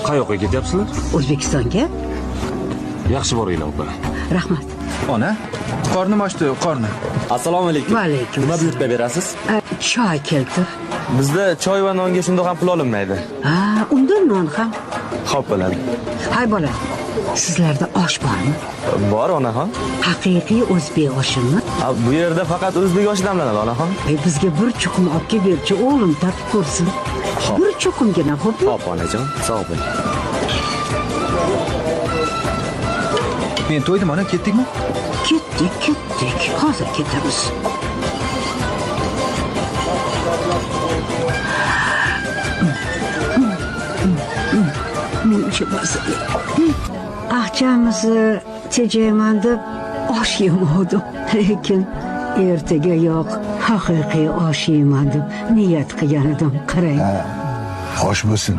Qayoqqa ketyapsizlar? O'zbekistonga. Yaxshi boringlar, opa. Rahmat. Ona, qornim ochdi, qorni. Assalomu alaykum. Va alaykum. Nima buyurtma berasiz? Choy keltir. Bizda choy va nonga shundoq ham pul olinmaydi. Ha, undan non ham. Xo'p bo'ladi. Hay bola. Sizlarda osh bormi? Bor onaxon. Haqiqiy o'zbek oshimi? Bu yerda faqat o'zbek oshi damlanadi onaxon. Bizga bir chuqum olib kelib berchi, o'g'lim tatib ko'rsin. Bir chuqumgina, xo'pmi? Xo'p onajon, sog' bo'ling. Men to'ydim, ona, ketdikmi? Ketdik. Hozir ketamiz. Muncha mazali. Aqchamizni tejayman deb osh yemadim. Lekin ertaga yo'q, haqiqiy osh yeyman deb niyat qilgan edim. Qarang. Xo'sh bo'lsin.